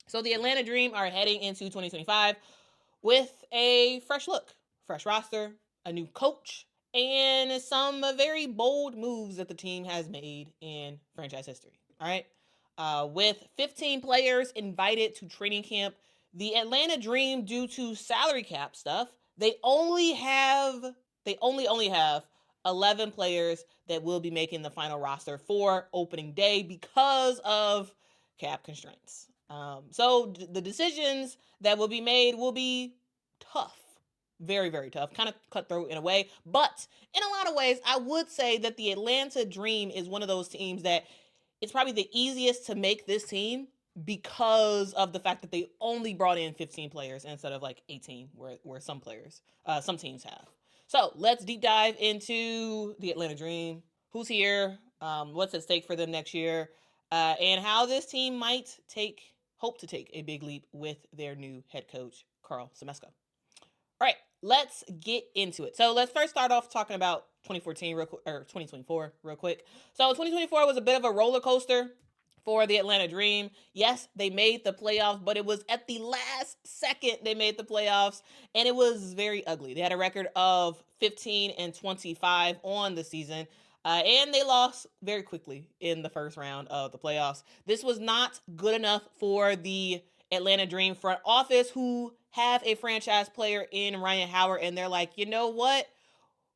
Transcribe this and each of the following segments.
So the Atlanta Dream are heading into 2025 with a fresh look, fresh roster, a new coach, and some very bold moves that the team has made in franchise history. All right. With 15 players invited to training camp, the Atlanta Dream, due to salary cap stuff, they only have 11 players that will be making the final roster for opening day because of cap constraints. So the decisions that will be made will be tough, very, very tough, kind of cutthroat in a way. But in a lot of ways, I would say that the Atlanta Dream is one of those teams that it's probably the easiest to make this team because of the fact that they only brought in 15 players instead of like 18, where some teams have. So let's deep dive into the Atlanta Dream. Who's here? What's at stake for them next year? And how this team might hope to take a big leap with their new head coach, Karl Smesko. All right, let's get into it. So let's first start off talking about 2014 or 2024 real quick. So 2024 was a bit of a roller coaster for the Atlanta Dream. Yes, they made the playoffs, but it was at the last second they made the playoffs, and it was very ugly. They had a record of 15-25 on the season. And they lost very quickly in the first round of the playoffs. This was not good enough for the Atlanta Dream front office, who have a franchise player in Rhyne Howard, and they're like, you know what?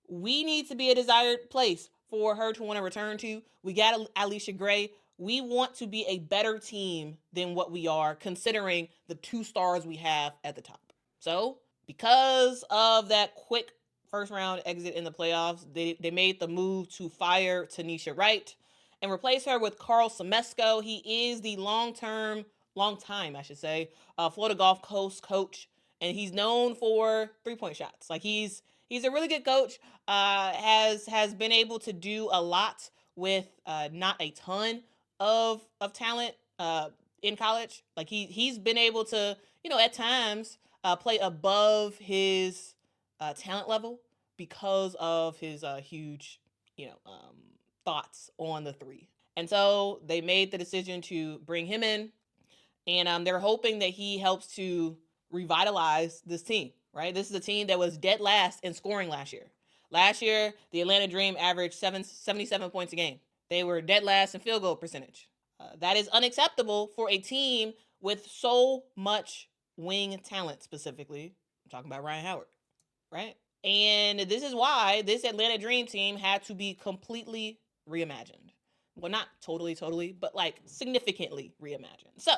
We need to be a desired place for her to want to return to. We got Allisha Gray. We want to be a better team than what we are, considering the 2 stars we have at the top. So, because of that quick first round exit in the playoffs, they made the move to fire Tanisha Wright and replace her with Karl Smesko. He is the long time, Florida Gulf Coast coach, and he's known for 3-point shots. Like he's a really good coach. Has been able to do a lot with not a ton of talent in college. Like he's been able to, at times play above his talent level because of his huge, thoughts on the three. And so they made the decision to bring him in, and they're hoping that he helps to revitalize this team, right? This is a team that was dead last in scoring last year. Last year, the Atlanta Dream averaged 77 points a game. They were dead last in field goal percentage. That is unacceptable for a team with so much wing talent, specifically. I'm talking about Rhyne Howard, right? And this is why this Atlanta Dream team had to be completely reimagined. Well, not totally, but like significantly reimagined. So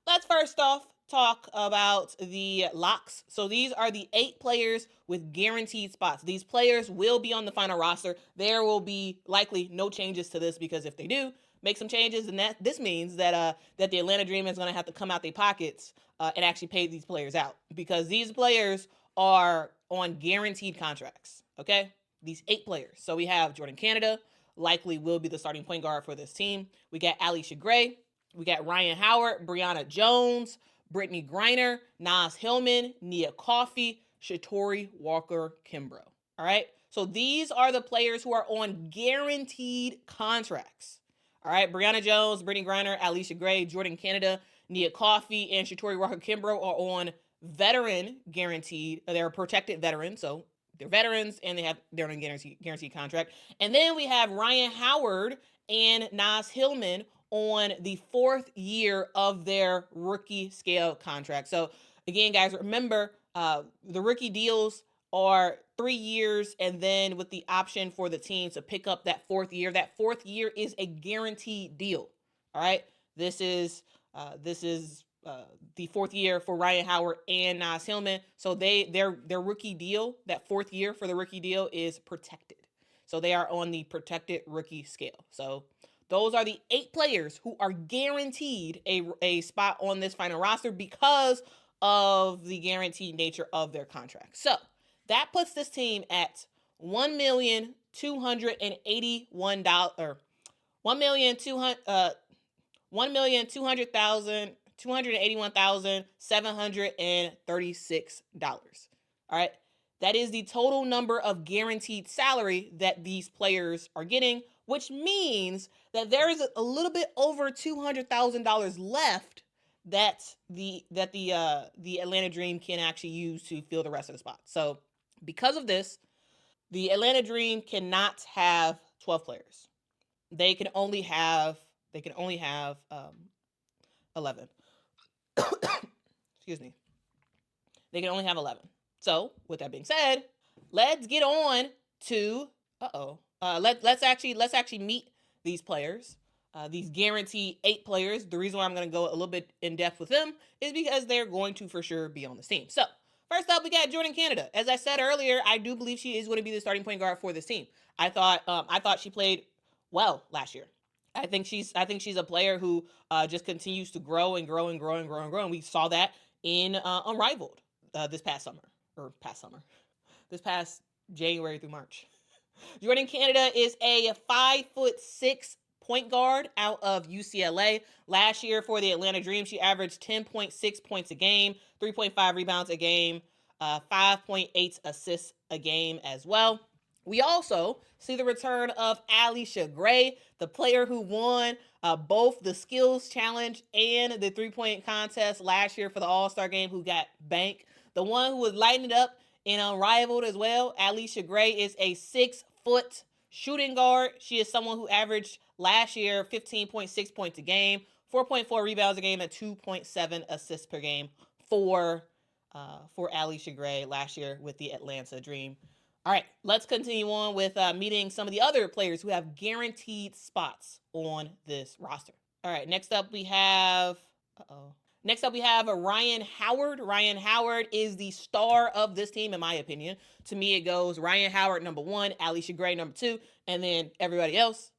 let's first off talk about the locks. So these are the 8 players with guaranteed spots. These players will be on the final roster. There will be likely no changes to this, because if they do make some changes, and this means that the Atlanta Dream is going to have to come out their pockets and actually pay these players out, because these players are on guaranteed contracts. Okay, these 8 players. So we have Jordan Canada, likely will be the starting point guard for this team. We got Allisha Gray. We got Rhyne Howard, Brionna Jones, Brittney Griner, Naz Hillman, Nia Coffey, Shatori Walker-Kimbrough. All right? So these are the players who are on guaranteed contracts. All right? Brionna Jones, Brittney Griner, Allisha Gray, Jordan Canada, Nia Coffey, and Shatori Walker-Kimbrough are on veteran guaranteed. They're protected veterans, so they're veterans and they're on a guaranteed contract. And then we have Rhyne Howard and Naz Hillman on the 4th year of their rookie scale contract. So again, guys, remember the rookie deals are 3 years, and then with the option for the team to pick up that 4th year. That 4th year is a guaranteed deal. All right, this is the 4th year for Rhyne Howard and Naz Hillman. So their rookie deal, that 4th year for the rookie deal, is protected. So they are on the protected rookie scale. So those are the 8 players who are guaranteed a spot on this final roster because of the guaranteed nature of their contract. So that puts this team at $1,281,000 $1,281,736. All right. That is the total number of guaranteed salary that these players are getting, which means that there is a little bit over $200,000 left that the Atlanta Dream can actually use to fill the rest of the spots. So because of this, the Atlanta Dream cannot have 12 players. They can only have 11. Excuse me. They can only have 11. So, with that being said, let's get on to let's actually meet these players. These guaranteed 8 players. The reason why I'm going to go a little bit in depth with them is because they're going to for sure be on this team. So, first up, we got Jordin Canada. As I said earlier, I do believe she is going to be the starting point guard for this team. I thought she played well last year. I think she's a player who just continues to grow and grow and grow and grow and grow. And we saw that in Unrivaled this past January through March. Jordin Canada is a 5'6" point guard out of UCLA. Last year for the Atlanta Dream, she averaged 10.6 points a game, 3.5 rebounds a game, 5.8 assists a game as well. We also see the return of Allisha Gray, the player who won both the skills challenge and the three-point contest last year for the All-Star game, who got banked. The one who was lighting it up in Unrivaled as well. Allisha Gray is a 6-foot shooting guard. She is someone who averaged last year 15.6 points a game, 4.4 rebounds a game, and 2.7 assists per game for Allisha Gray last year with the Atlanta Dream. All right, let's continue on with meeting some of the other players who have guaranteed spots on this roster. All right, next up we have Rhyne Howard. Rhyne Howard is the star of this team, in my opinion. To me, it goes Rhyne Howard number 1, Allisha Gray number 2, and then everybody else.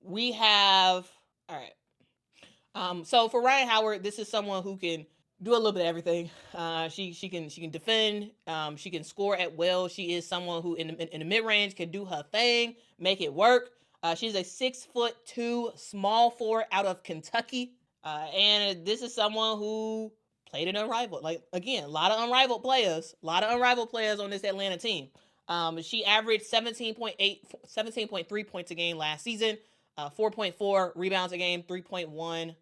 We have all right. So for Rhyne Howard, this is someone who can do a little bit of everything. She can defend. She can score at will. She is someone who in the mid range can do her thing, make it work. She's a 6'2" small forward out of Kentucky, and this is someone who played in Unrivaled. Like again, a lot of Unrivaled players on this Atlanta team. She averaged 17.3 points a game last season, 4.4 rebounds a game, 3.1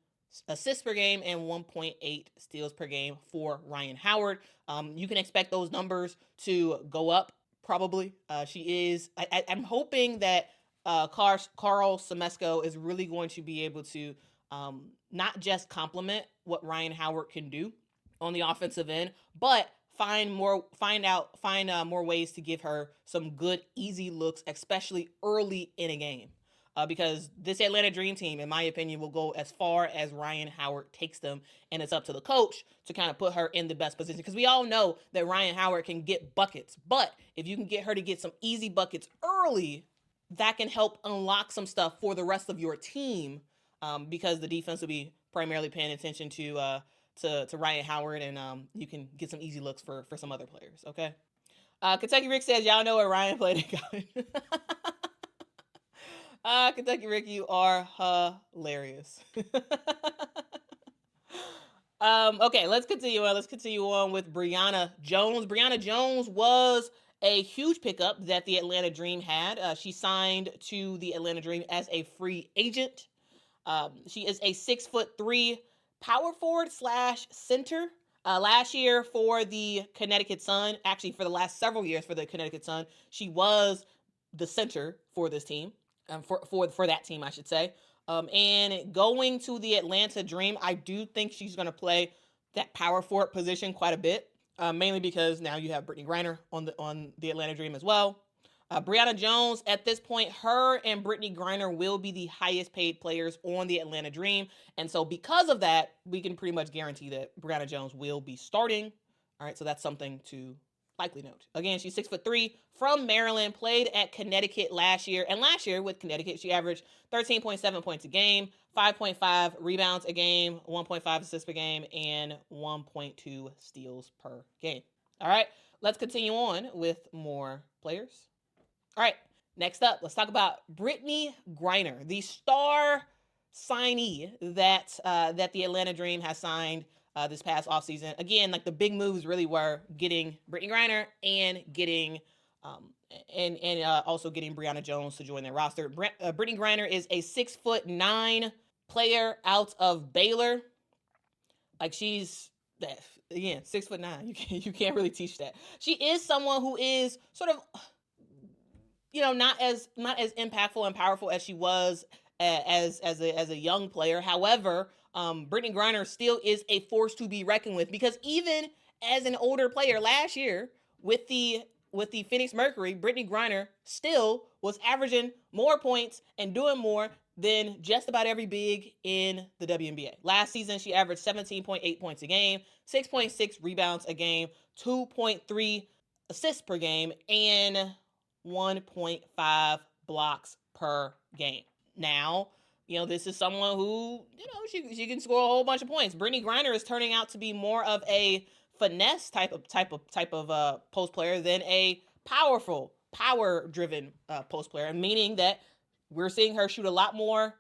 assists per game, and 1.8 steals per game for Rhyne Howard. You can expect those numbers to go up probably. I'm hoping that Karl Smesko is really going to be able to not just complement what Rhyne Howard can do on the offensive end, but find more ways to give her some good, easy looks, especially early in a game. Because this Atlanta Dream team, in my opinion, will go as far as Rhyne Howard takes them, and it's up to the coach to kind of put her in the best position. Because we all know that Rhyne Howard can get buckets, but if you can get her to get some easy buckets early, that can help unlock some stuff for the rest of your team, because the defense will be primarily paying attention to Rhyne Howard, and you can get some easy looks for some other players. Okay. Kentucky Rick says y'all know where Ryan played in college. Kentucky Rick, you are hilarious. Okay, let's continue on with Brionna Jones. Brionna Jones was a huge pickup that the Atlanta Dream had. She signed to the Atlanta Dream as a free agent. She is a 6'3" power forward / center. Last year for the Connecticut Sun, actually for the last several years for the Connecticut Sun, she was the center for this team. For that team, I should say. And going to the Atlanta Dream, I do think she's going to play that power forward position quite a bit, mainly because now you have Brittney Griner on the Atlanta Dream as well. Brionna Jones, at this point, her and Brittney Griner will be the highest paid players on the Atlanta Dream. And so because of that, we can pretty much guarantee that Brionna Jones will be starting. All right, so that's something to likely note. Again, she's 6'3" from Maryland, played at Connecticut last year. And last year with Connecticut, she averaged 13.7 points a game, 5.5 rebounds a game, 1.5 assists per game, and 1.2 steals per game. All right, let's continue on with more players. All right, next up, let's talk about Brittney Griner, the star signee that the Atlanta Dream has signed this past offseason. Again, like the big moves really were getting Brittney Griner and getting also getting Brionna Jones to join their roster. Brittney Griner is a 6'9" player out of Baylor. Like she's, again, 6'9". You can't really teach that. She is someone who is sort of, not as impactful and powerful as she was as a young player. However, Brittney Griner still is a force to be reckoned with, because even as an older player last year with the Phoenix Mercury, Brittney Griner still was averaging more points and doing more than just about every big in the WNBA. Last season, she averaged 17.8 points a game, 6.6 rebounds a game, 2.3 assists per game, and 1.5 blocks per game. Now, this is someone who, she can score a whole bunch of points. Brittney Griner is turning out to be more of a finesse type of post player than a power driven post player, meaning that we're seeing her shoot a lot more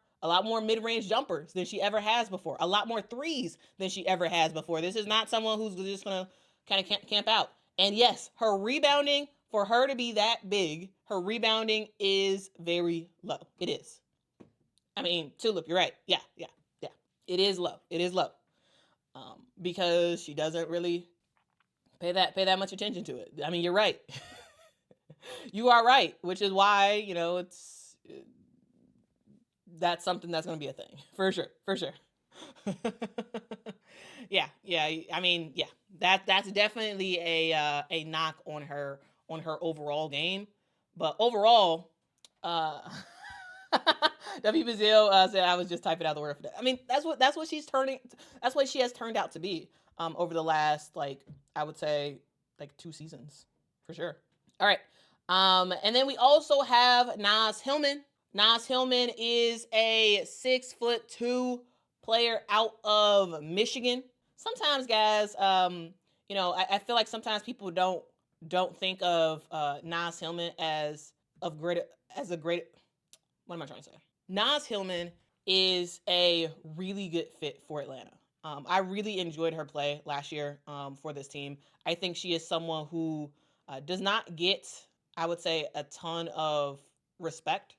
mid-range jumpers than she ever has before, a lot more threes than she ever has before. This is not someone who's just going to kind of camp out. And yes, her rebounding, for her to be that big, her rebounding is very low. It is. I mean, Tulip, you're right. Yeah. It is low. Because she doesn't really pay that much attention to it. I mean, you're right. You are right, which is why, that's something that's going to be a thing for sure. Yeah. I mean, yeah, that's definitely a knock on her overall game, but overall, W. Bazile said I was just typing out the word for that. I mean, that's what she has turned out to be over the last, I would say, 2 seasons for sure. All right. And then we also have Naz Hillman. Naz Hillman is a 6'2" player out of Michigan. Sometimes, guys, I feel like sometimes people don't think of Naz Hillman as a great. What am I trying to say? Naz Hillman is a really good fit for Atlanta. I really enjoyed her play last year for this team. I think she is someone who does not get, I would say, a ton of respect.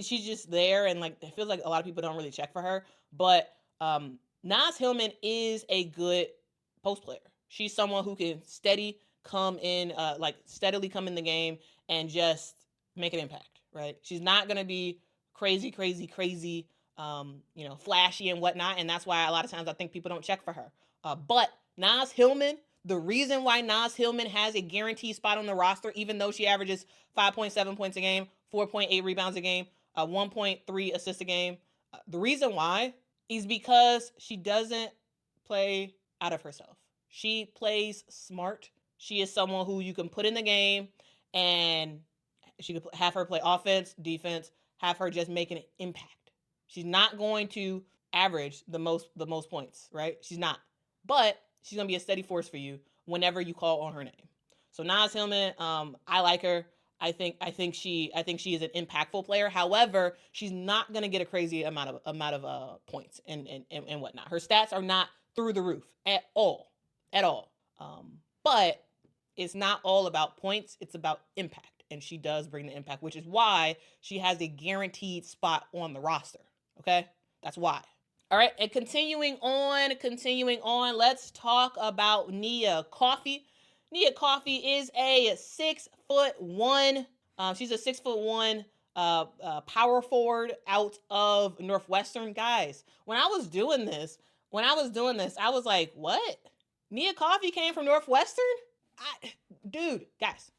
She's just there, and it feels like a lot of people don't really check for her. But Naz Hillman is a good post player. She's someone who can steadily come in the game and just make an impact, right? She's not going to be crazy, flashy and whatnot. And that's why a lot of times I think people don't check for her. But Naz Hillman, the reason why Naz Hillman has a guaranteed spot on the roster, even though she averages 5.7 points a game, 4.8 rebounds a game, 1.3 assists a game, the reason why is because she doesn't play out of herself. She plays smart. She is someone who you can put in the game, and she could have her play offense, defense, have her just make an impact. She's not going to average the most points, right? She's not. But she's going to be a steady force for you whenever you call on her name. So Naz Hillman, I like her. I think she is an impactful player. However, she's not going to get a crazy amount of points and whatnot. Her stats are not through the roof at all. But it's not all about points. It's about impact. And she does bring the impact, which is why she has a guaranteed spot on the roster. Okay? That's why. All right, and continuing on, let's talk about Nia Coffey. Nia Coffey is a 6'1". She's a 6'1" power forward out of Northwestern. Guys, when I was doing this, I was like, what? Nia Coffey came from Northwestern? Guys,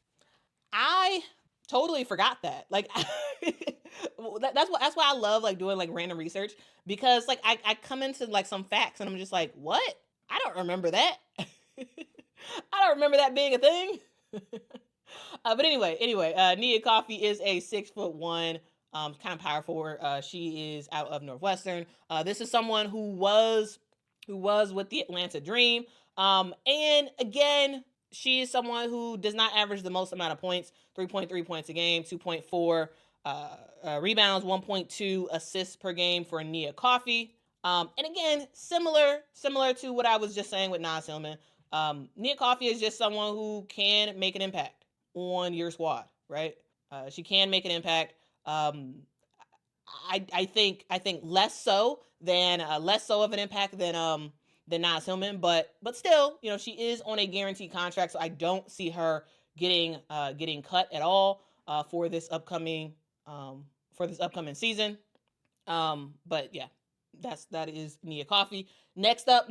I totally forgot that. That's why I love doing random research, because I come into some facts and I'm just like, what? I don't remember that. I don't remember that being a thing. But anyway, Nia Coffey is a 6'1" kind of power forward. She is out of Northwestern. This is someone who was with the Atlanta Dream. And again, she is someone who does not average the most amount of points, 3.3 points a game, 2.4 rebounds, 1.2 assists per game for Nia Coffey. And again, similar to what I was just saying with Naz Hillman, Nia Coffey is just someone who can make an impact on your squad, right? She can make an impact. I think less so of an impact than than Naz Hillman, but still, she is on a guaranteed contract, so I don't see her getting cut at all for this upcoming season. But yeah, that is Nia Coffey. Next up,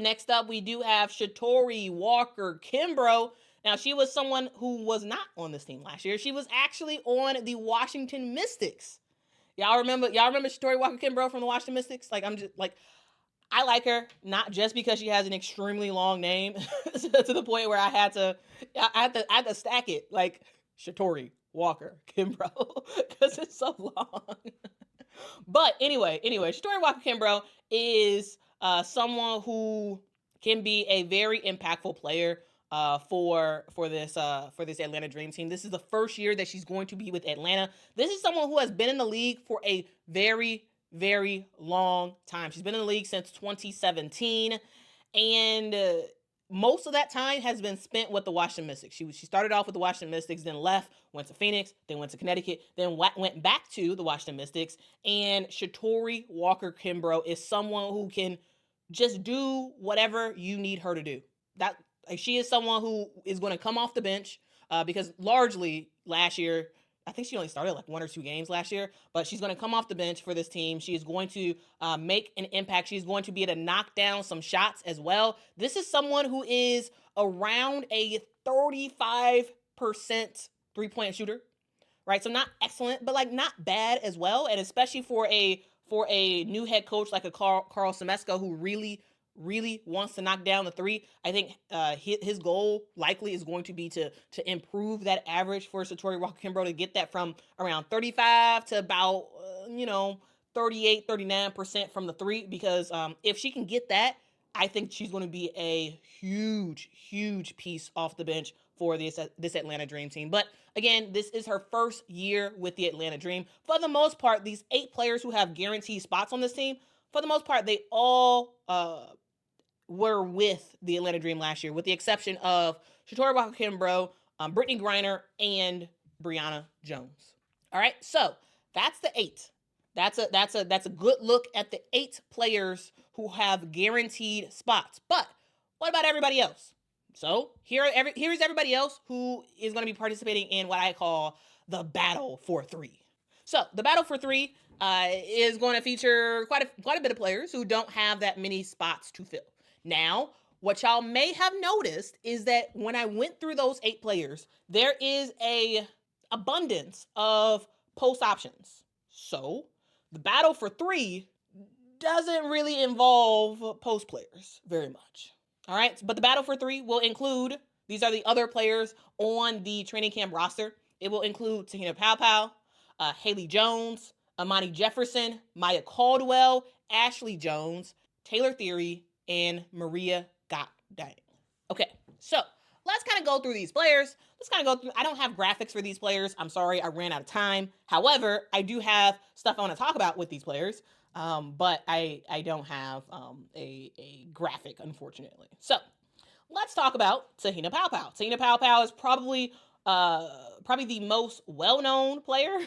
we do have Shatori Walker-Kimbrough. Now, she was someone who was not on this team last year. She was actually on the Washington Mystics. Y'all remember Shatori Walker-Kimbrough from the Washington Mystics? I like her, not just because she has an extremely long name to the point where I had to stack it like Shatori Walker-Kimbrough because it's so long. But anyway, Shatori Walker-Kimbrough is someone who can be a very impactful player for this Atlanta Dream team. This is the first year that she's going to be with Atlanta. This is someone who has been in the league for a very, very long time. She's been in the league since 2017, and most of that time has been spent with the Washington Mystics. She started off with the Washington Mystics, then left, went to Phoenix, then went to Connecticut, then went back to the Washington Mystics. And Shatori Walker-Kimbrough is someone who can just do whatever you need her to do. She is someone who is going to come off the bench because largely last year, I think she only started like 1 or 2 games last year, but she's going to come off the bench for this team. She is going to make an impact. She's going to be able to knock down some shots as well. This is someone who is around a 35% three-point shooter, right? So not excellent, but not bad as well. And especially for a new head coach like a Karl Smesko who really wants to knock down the three. I think his goal likely is going to be to improve that average for Shatori Walker-Kimbrough, to get that from around 35 to about 38, 39% from the three, because if she can get that, I think she's going to be a huge piece off the bench for this Atlanta Dream team. But again, this is her first year with the Atlanta Dream. For the most part, these 8 players who have guaranteed spots on this team, for the most part, they all were with the Atlanta Dream last year, with the exception of Shatori Walker-Kimbrough, Brittney Griner, and Brionna Jones. All right, so that's the 8. That's a good look at the 8 players who have guaranteed spots. But what about everybody else? So here's everybody else who is going to be participating in what I call the battle for 3. So the battle for 3 is going to feature quite a bit of players who don't have that many spots to fill. Now, what y'all may have noticed is that when I went through those 8 players, there is a abundance of post options. So the battle for 3 doesn't really involve post players very much. All right, but the battle for 3 will include, these are the other players on the training camp roster. It will include Te-Hina Paopao, Haley Jones, Amani Jefferson, Maya Caldwell, Ashley Jones, Taylor Theory, and Maria Goddang. Okay, so let's kind of go through these players. I don't have graphics for these players. I'm sorry, I ran out of time. However, I do have stuff I want to talk about with these players, but I don't have a graphic, unfortunately. So let's talk about Te-Hina Paopao. Te-Hina Paopao is probably the most well-known player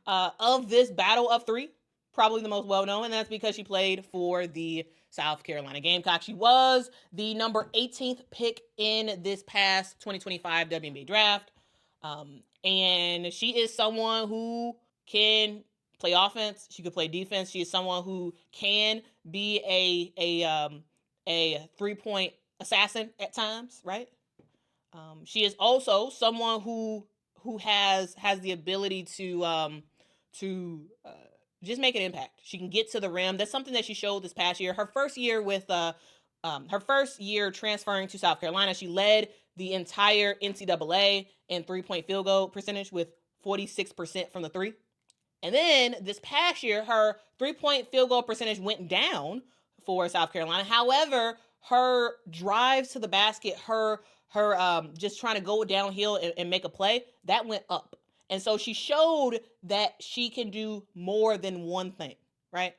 of this battle of 3. Probably the most well-known, and that's because she played for the South Carolina Gamecocks. She was the number 18th pick in this past 2025 WNBA draft. And she is someone who can play offense. She could play defense. She is someone who can be a three-point assassin at times, right? She is also someone who has the ability to just make an impact. She can get to the rim. That's something that she showed this past year. Her first year transferring to South Carolina, she led the entire NCAA in three-point field goal percentage with 46% from the 3. And then this past year, her three-point field goal percentage went down for South Carolina. However, her drives to the basket, her just trying to go downhill and make a play, that went up. And so she showed that she can do more than one thing, right?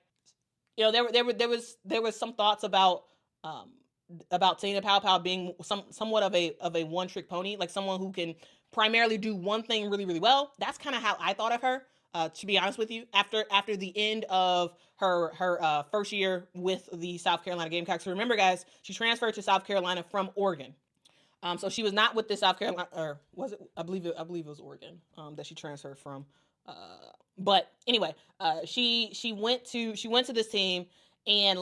There was some thoughts about Te-Hina Paopao being somewhat of a one-trick pony, like someone who can primarily do one thing really, really well. That's kind of how I thought of her. To be honest with you, after the end of her first year with the South Carolina Gamecocks. So remember, guys, she transferred to South Carolina from Oregon. So she was not with the South Carolina, or was it? I believe it was Oregon that she transferred from. But anyway, she went to this team, and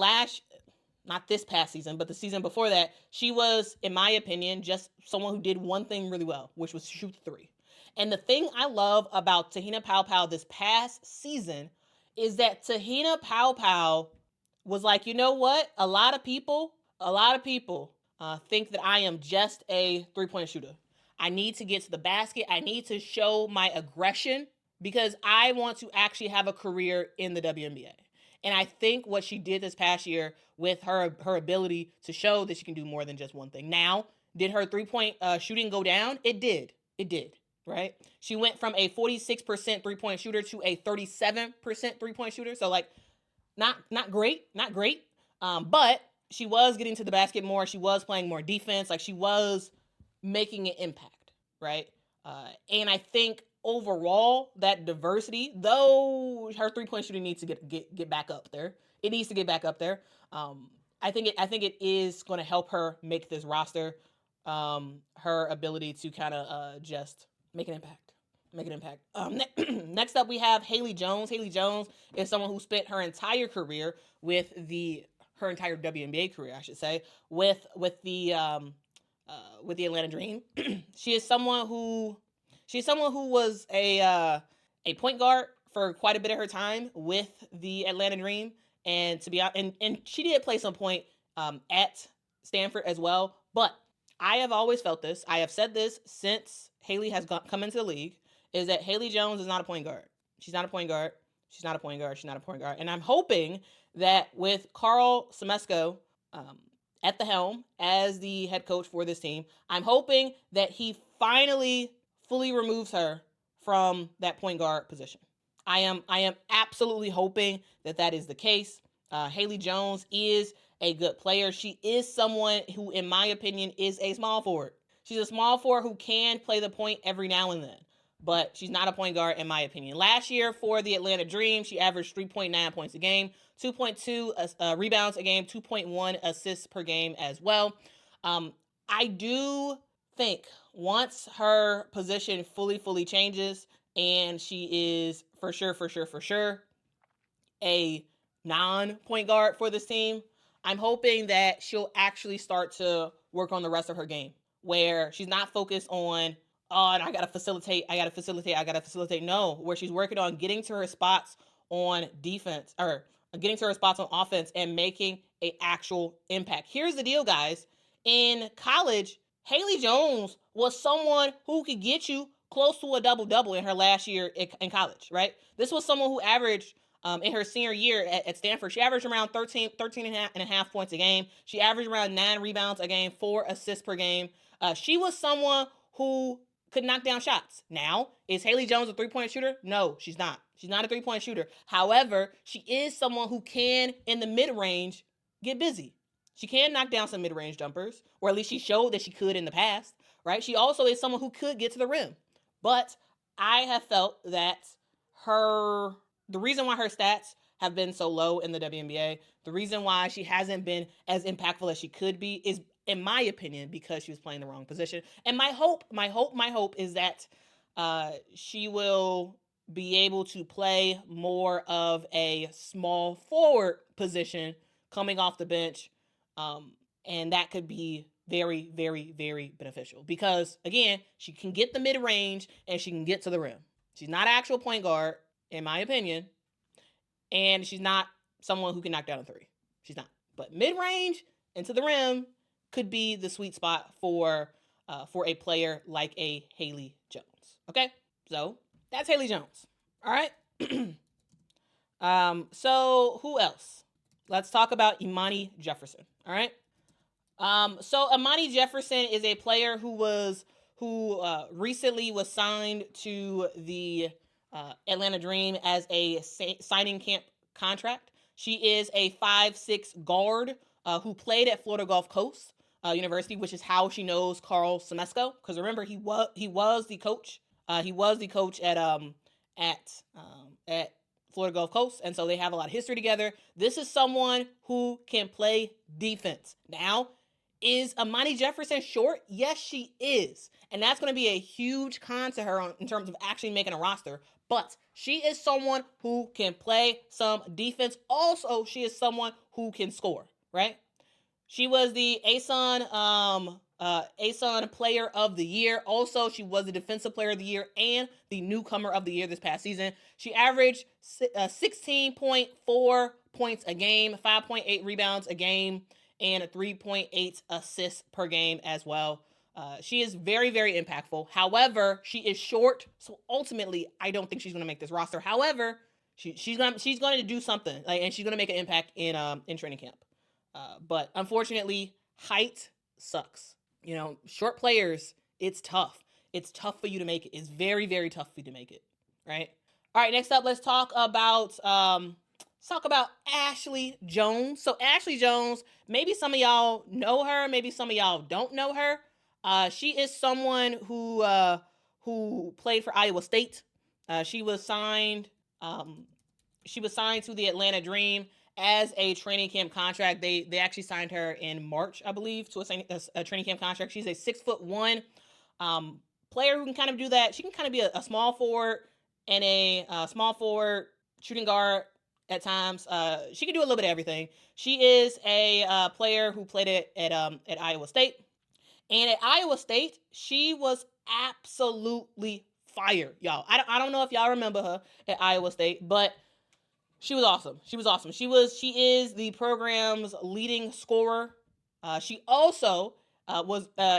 not this past season, but the season before that, she was, in my opinion, just someone who did one thing really well, which was shoot the three. And the thing I love about Te-Hina Paopao this past season is that Te-Hina Paopao was like, you know what? A lot of people think that I am just a three-point shooter. I need to get to the basket. I need to show my aggression because I want to actually have a career in the WNBA. And I think what she did this past year with her ability to show that she can do more than just one thing. Now, did her three-point shooting go down? It did. It did, right? She went from a 46% three-point shooter to a 37% three-point shooter. So, like, not great. But she was getting to the basket more. She was playing more defense. Like, she was making an impact, right? And I think overall that diversity, though her three-point shooting needs to get back up there. It needs to get back up there. I think it is going to help her make this roster. Her ability to kind of just make an impact. Next up, we have Haley Jones. Haley Jones is someone who spent her entire career with her entire WNBA career, I should say, with the Atlanta Dream. She's someone who was a point guard for quite a bit of her time with the Atlanta Dream, and and she did play some point at Stanford as well. But I have always felt this. I have said this since Haley has come into the league, is that Haley Jones is not a point guard. She's not a point guard. She's not a point guard. She's not a point guard. And I'm hoping that with Karl Smesko at the helm as the head coach for this team, I'm hoping that he finally fully removes her from that point guard position. I am absolutely hoping that is the case. Haley Jones is a good player. She is someone who, in my opinion, is a small forward. She's a small forward who can play the point every now and then, but she's not a point guard, in my opinion. Last year for the Atlanta Dream, she averaged 3.9 points a game, 2.2 rebounds a game, 2.1 assists per game as well. I do think once her position fully changes and she is for sure a non-point guard for this team, I'm hoping that she'll actually start to work on the rest of her game, where she's not focused on, oh, I gotta facilitate. No, where she's working on getting to her spots on defense, or getting to her spots on offense and making an actual impact. Here's the deal, guys. In college, Haley Jones was someone who could get you close to a double-double in her last year in college, right? This was someone who averaged, in her senior year at Stanford, she averaged around 13 and a half points a game. She averaged around 9 rebounds a game, 4 assists per game. She was someone who could knock down shots. Now, is Haley Jones a three-point shooter? No, she's not. She's not a three-point shooter. However, she is someone who can, in the mid-range, get busy. She can knock down some mid-range jumpers, or at least she showed that she could in the past, right? She also is someone who could get to the rim. But I have felt that the reason why her stats have been so low in the WNBA, the reason why she hasn't been as impactful as she could be is, in my opinion, because she was playing the wrong position. And my hope is that she will be able to play more of a small forward position coming off the bench. And that could be very, very, very beneficial because, again, she can get the mid-range and she can get to the rim. She's not an actual point guard, in my opinion, and she's not someone who can knock down a three. She's not. But mid-range and to the rim could be the sweet spot for a player like a Haley Jones. Okay? So, that's Haley Jones. All right? So, who else? Let's talk about Imani Jefferson. All right? So Imani Jefferson is a player who recently was signed to the Atlanta Dream as a signing camp contract. She is a 5'6" guard who played at Florida Gulf Coast University, which is how she knows Karl Smesko. Because remember, he was the coach. He was the coach at at Florida Gulf Coast, and so they have a lot of history together. This is someone who can play defense. Now, is Amani Jefferson short? Yes, she is. And that's going to be a huge con to her in terms of actually making a roster. But she is someone who can play some defense. Also, she is someone who can score, right? She was the ASUN Player of the Year. Also, she was the Defensive Player of the Year and the Newcomer of the Year this past season. She averaged 16.4 points a game, 5.8 rebounds a game, and 3.8 assists per game as well. She is very, very impactful. However, she is short, so ultimately, I don't think she's going to make this roster. However, she's going to do something, and she's going to make an impact in training camp. But unfortunately, height sucks. Short players, it's tough. It's tough for you to make it. It's very, very tough for you to make it, right? All right, next up, let's talk about Ashley Jones. So Ashley Jones, maybe some of y'all know her, maybe some of y'all don't know her. She is someone who played for Iowa State. She was signed to the Atlanta Dream as a training camp contract. They actually signed her in March, I believe, to a training camp contract. She's a 6'1" player who can kind of do that. She can kind of be a small forward and a small forward shooting guard at times. She can do a little bit of everything. She is a player who played at Iowa State. And at Iowa State, she was absolutely fire, y'all. I don't know if y'all remember her at Iowa State, but she was awesome. She is the program's leading scorer. She also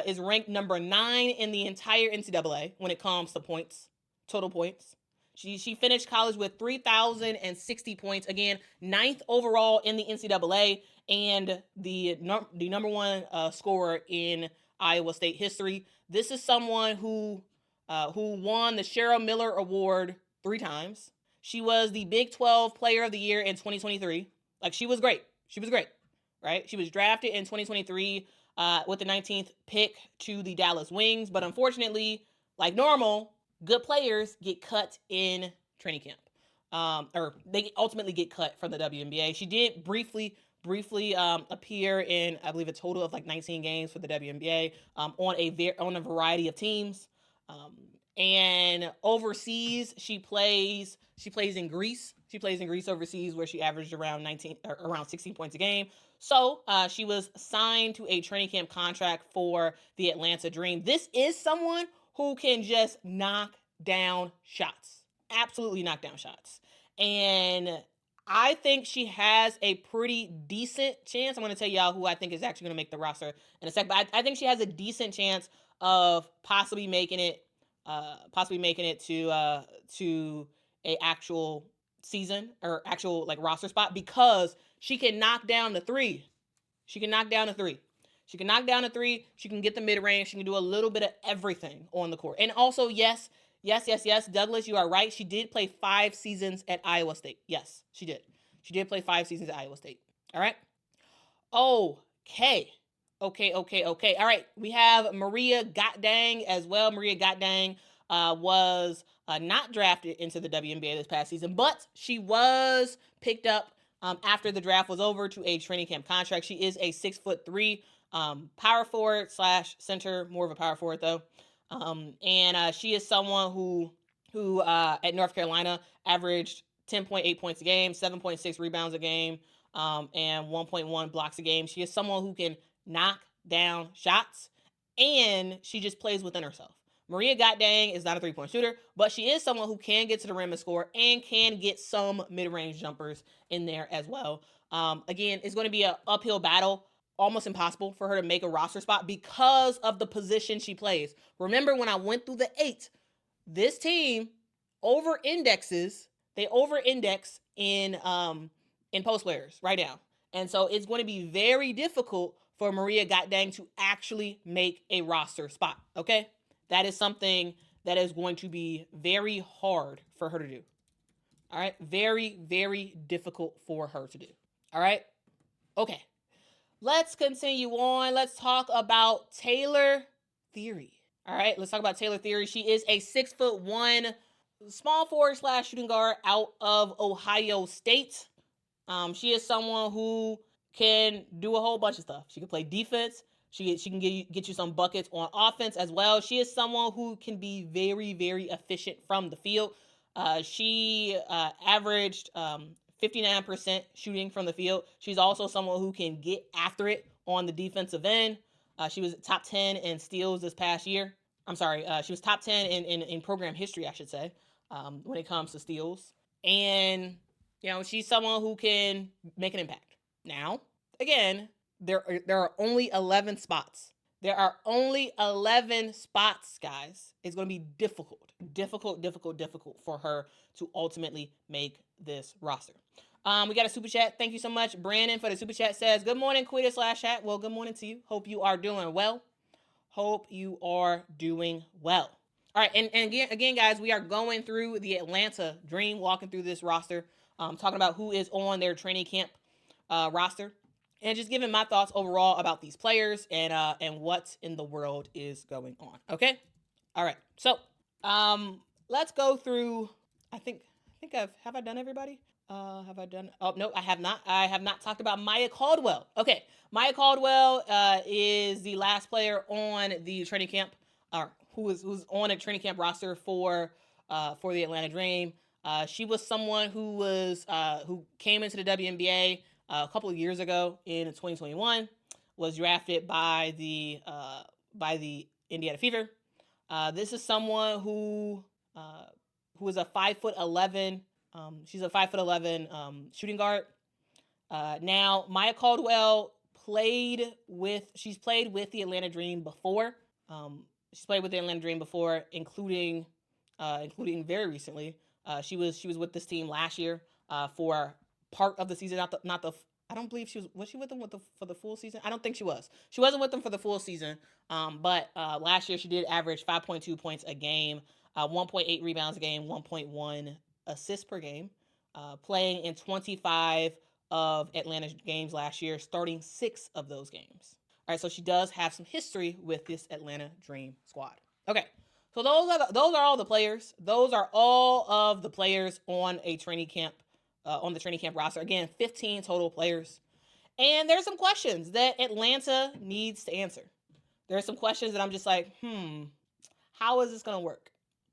is ranked number 9 in the entire NCAA when it comes to points, total points. She finished college with 3,060 points. Again, 9th overall in the NCAA and the number 1 scorer in Iowa State history. This is someone who won the Cheryl Miller Award 3 times. She was the Big 12 Player of the Year in 2023. She was great. Right? She was drafted in 2023 with the 19th pick to the Dallas Wings. But unfortunately, like normal, good players get cut in training camp. Or they ultimately get cut from the WNBA. She did briefly appear in, I believe, a total of 19 games for the WNBA on a variety of teams. And overseas, she plays in Greece. She plays in Greece overseas, where she averaged around 16 points a game. So she was signed to a training camp contract for the Atlanta Dream. This is someone who can just knock down shots. Absolutely knock down shots. And I think she has a pretty decent chance. I'm going to tell y'all who I think is actually going to make the roster in a sec. But I think she has a decent chance of possibly making it to a actual season or actual roster spot, because she can knock down the 3. She can knock down the 3. She can get the mid-range. She can do a little bit of everything on the court. And also, yes, Douglas, you are right. She did play 5 seasons at Iowa State. Yes, she did. She did play 5 seasons at Iowa State. All right? Okay. All right. We have Maria Goddang as well. Maria Goddang was not drafted into the WNBA this past season, but she was picked up after the draft was over to a training camp contract. She is a 6'3" power forward / center, more of a power forward though. And she is someone who at North Carolina averaged 10.8 points a game, 7.6 rebounds a game, and 1.1 blocks a game. She is someone who can knock down shots, and she just plays within herself. Maria Goddang is not a 3-point shooter, but she is someone who can get to the rim and score and can get some mid-range jumpers in there as well. Again, it's going to be an uphill battle. Almost impossible for her to make a roster spot because of the position she plays. Remember when I went through the 8, this team over-indexes. They over-index in post players right now. And so it's going to be very difficult for Maria Goddang to actually make a roster spot, okay? That is something that is going to be very hard for her to do. All right? Very, very difficult for her to do. All right? Okay. Let's continue on. Let's talk about Taylor Theory. All right, let's talk about Taylor Theory. She is a 6'1" small forward / shooting guard out of Ohio State. She is someone who can do a whole bunch of stuff. She can play defense. She can get you some buckets on offense as well. She is someone who can be very, very efficient from the field. She averaged 59% shooting from the field. She's also someone who can get after it on the defensive end. She was top 10 in steals this past year. I'm sorry, she was top 10 in program history, I should say, when it comes to steals. And, she's someone who can make an impact. Now, again, there are only 11 spots. There are only 11 spots, guys. It's going to be difficult for her to ultimately make this roster. We got a super chat. Thank you so much. Brandon for the super chat says, good morning, Quita / chat. Well, good morning to you. Hope you are doing well. All right, and again, guys, we are going through the Atlanta Dream, walking through this roster, talking about who is on their training camp roster, and just giving my thoughts overall about these players and what in the world is going on. Okay, all right. So let's go through. I think have I done everybody? Have I done? Oh no, I have not. I have not talked about Maya Caldwell. Okay, Maya Caldwell is the last player on the training camp, or who's on a training camp roster for the Atlanta Dream. She was someone who came into the WNBA a couple of years ago in 2021. Was drafted by the Indiana Fever. This is someone who is a 5'11". She's a 5'11" shooting guard. Now, Maya Caldwell she's played with the Atlanta Dream before. Including very recently. She was with this team last year for part of the season. I don't believe she was she with them for the full season? I don't think she was. She wasn't with them for the full season. But last year she did average 5.2 points a game, 1.8 rebounds a game, 1.1 assists per game, playing in 25 of Atlanta's games last year, starting 6 of those games. All right, so she does have some history with this Atlanta Dream squad. Okay, so those are all the players. Those are all of the players on a training camp, on the training camp roster. Again, 15 total players. And there's some questions that Atlanta needs to answer. There's some questions that I'm just like, how is this going to work?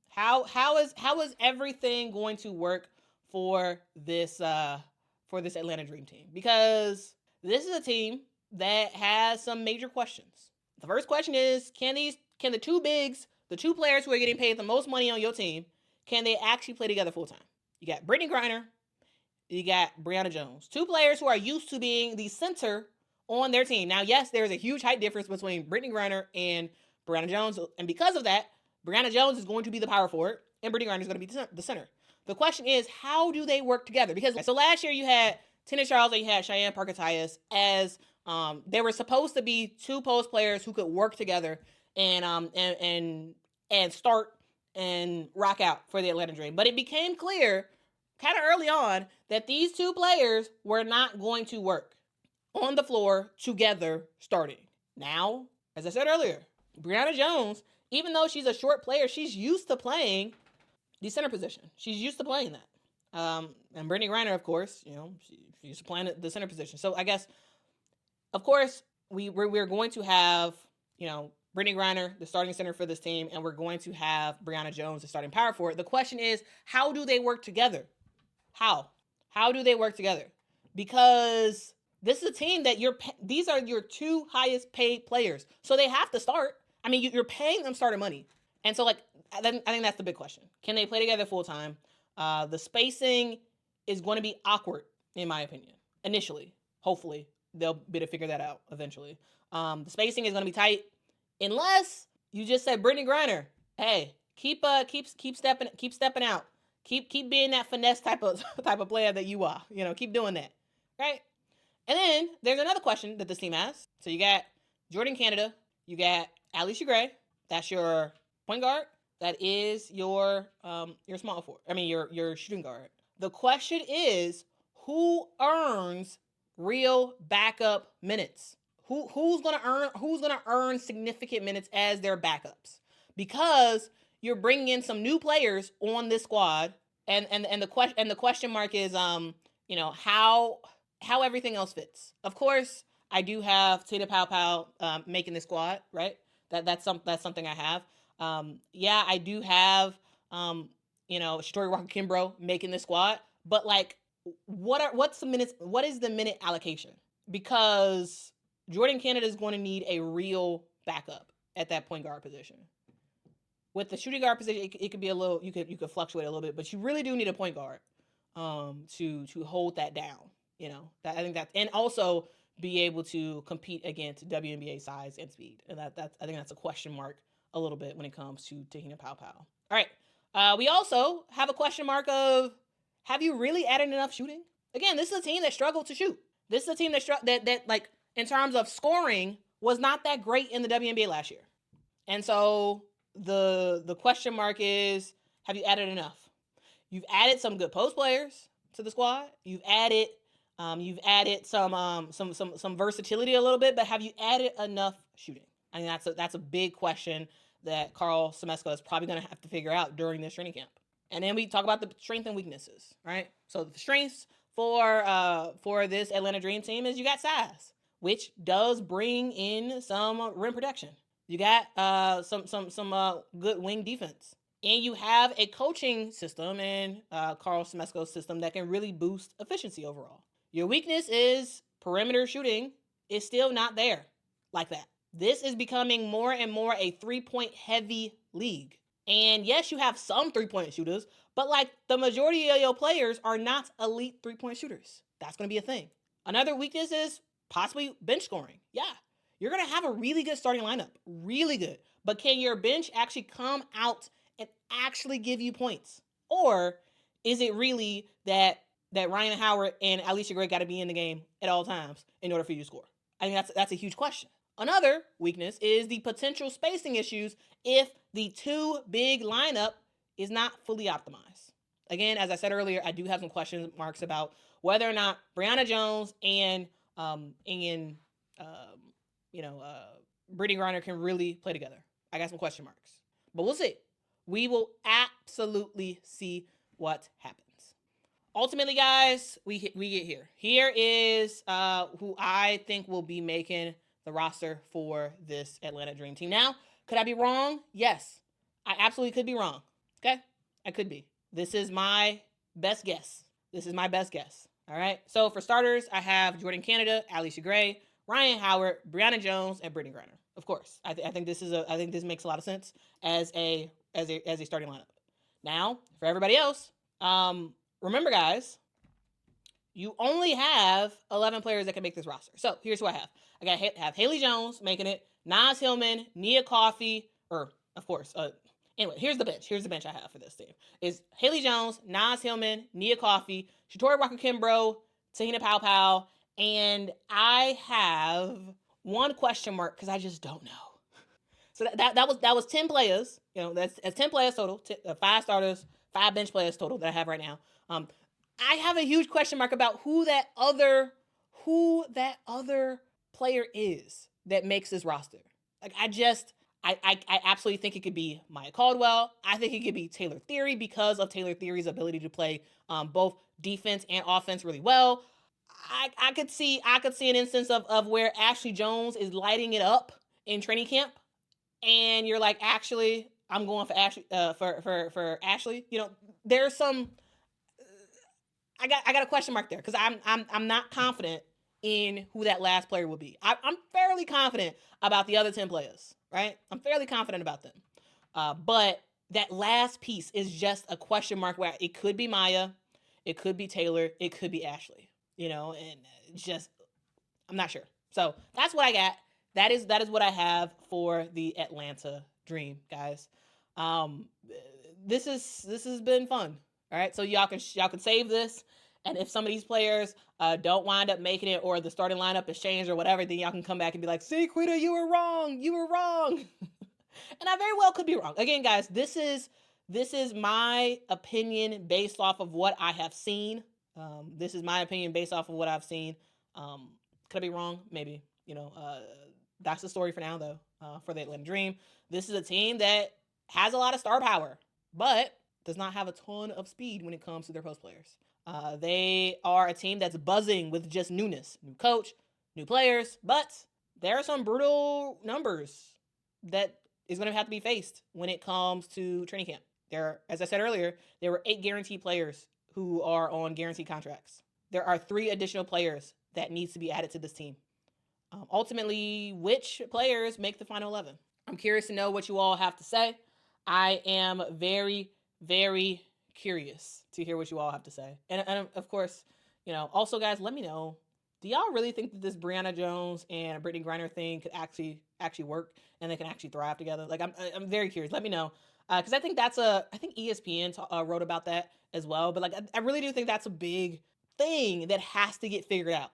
How is everything going to work for this Atlanta Dream team? Because this is a team that has some major questions. The first question is, can the two bigs, the two players who are getting paid the most money on your team, can they actually play together full time? You got Brittney Griner, you got Brionna Jones, two players who are used to being the center on their team. Now, yes, there's a huge height difference between Brittney Griner and Brionna Jones, and because of that, Brionna Jones is going to be the power forward, and Brittney Griner is going to be the center. The question is, how do they work together? Because so last year you had Tina Charles and you had Cheyenne Parker-Tyus as they were supposed to be two post players who could work together and start and rock out for the Atlanta Dream. But it became clear kind of early on that these two players were not going to work on the floor together starting. Now, as I said earlier, Brionna Jones, even though she's a short player, she's used to playing the center position. She's used to playing that. And Brittney Griner, of course, she's used to playing the center position. So I guess, of course, we're going to have, Brittney Griner, the starting center for this team, and we're going to have Brionna Jones, the starting power forward. The question is, how do they work together? How do they work together? Because this is a team that these are your two highest paid players. So they have to start. I mean, you're paying them starter money. And so, I think that's the big question. Can they play together full time? The spacing is going to be awkward, in my opinion, initially. Hopefully, they'll be able to figure that out eventually. The spacing is going to be tight, unless you just said, Brittney Griner, hey, keep stepping out. Keep being that finesse type of player that you are. Keep doing that, right? And then there's another question that this team has. So you got Jordan Canada, you got Alicia Gray. That's your point guard. That is your small forward. I mean your shooting guard. The question is, who earns real backup minutes? Who's gonna earn significant minutes as their backups? Because you're bringing in some new players on this squad, and the question mark is how everything else fits. Of course, I do have Tita Pow making the squad, right? That's something I have. I do have Shatori Walker Kimbrough making the squad, but like, what's the minutes? What is the minute allocation? Because Jordan Canada is going to need a real backup at that point guard position. With the shooting guard position, it could be a little, you could fluctuate a little bit, but you really do need a point guard to hold that down. I think that, and also be able to compete against WNBA size and speed, and I think that's a question mark a little bit when it comes to Te-Hina Pow. All right, we also have a question mark of, have you really added enough shooting? Again, this is a team that struggled to shoot. This is a team that like, in terms of scoring, was not that great in the WNBA last year. And so the question mark is, have you added enough? You've added some good post players to the squad. You've added some versatility a little bit, but have you added enough shooting? I mean, that's a big question that Karl Smesko is probably going to have to figure out during this training camp. And then we talk about the strengths and weaknesses, right? So the strengths for this Atlanta Dream team is you got size, which does bring in some rim protection. You got some good wing defense. And you have a coaching system and Karl Smesko's system that can really boost efficiency overall. Your weakness is perimeter shooting is still not there like that. This is becoming more and more a three-point heavy league. And yes, you have some three-point shooters, but like, the majority of your players are not elite three-point shooters. That's going to be a thing. Another weakness is possibly bench scoring. Yeah, you're going to have a really good starting lineup. Really good. But can your bench actually come out and actually give you points? Or is it really that Rhyne Howard and Allisha Gray got to be in the game at all times in order for you to score? I think that's a huge question. Another weakness is the potential spacing issues if the two big lineup is not fully optimized. Again, as I said earlier, I do have some question marks about whether or not Brionna Jones and Brittney Griner can really play together. I got some question marks, but we'll see. We will absolutely see what happens. Ultimately, guys, we get here. Here is who I think will be making the roster for this Atlanta Dream team. Now, could I be wrong? Yes, I absolutely could be wrong. Okay, I could be. This is my best guess. All right. So for starters, I have Jordan Canada, Allisha Gray, Rhyne Howard, Brionna Jones, and Brittney Griner. Of course, I think this makes a lot of sense as a starting lineup. Now, for everybody else, remember, guys, you only have 11 players that can make this roster. So here's who I have. I have Haley Jones making it, Naz Hillman, Nia Coffey, anyway, here's the bench I have for this team. Is Haley Jones, Naz Hillman, Nia Coffey, Shatori Walker Kimbrough, Te-Hina Pow, and I have one question mark because I just don't know. So that was 10 players. That's 10 players total. 5 starters, 5 bench players total that I have right now. I have a huge question mark about who that other player is that makes this roster. Like, I absolutely think it could be Maya Caldwell. I think it could be Taylor Theory because of Taylor Theory's ability to play both defense and offense really well. I could see an instance of where Ashley Jones is lighting it up in training camp, and you're like, actually, I'm going for Ashley. For Ashley, there's some. I got a question mark there because I'm not confident in who that last player will be. I'm fairly confident about the other 10 players, right? I'm fairly confident about them. But that last piece is just a question mark where it could be Maya, it could be Taylor, it could be Ashley, and just, I'm not sure. So that's what I got. That is what I have for the Atlanta Dream, guys. This has been fun. All right, so y'all can save this, and if some of these players don't wind up making it, or the starting lineup is changed or whatever, then y'all can come back and be like, "See, Quita, you were wrong. And I very well could be wrong. Again, guys, this is my opinion based off of what I have seen. This is my opinion based off of what I've seen. Could I be wrong? Maybe. That's the story for now, though. For the Atlanta Dream, this is a team that has a lot of star power, but does not have a ton of speed when it comes to their post players. They are a team that's buzzing with just newness, new coach, new players, but there are some brutal numbers that is going to have to be faced when it comes to training camp. There, as I said earlier, there were 8 guaranteed players who are on guaranteed contracts. There are 3 additional players that needs to be added to this team. Ultimately, which players make the final 11? I'm curious to know what you all have to say. I am very, very curious to hear what you all have to say. And of course, also guys, let me know. Do y'all really think that this Brionna Jones and Brittney Griner thing could actually work and they can actually thrive together? Like, I'm very curious. Let me know. Because I think I think ESPN wrote about that as well. But like, I really do think that's a big thing that has to get figured out.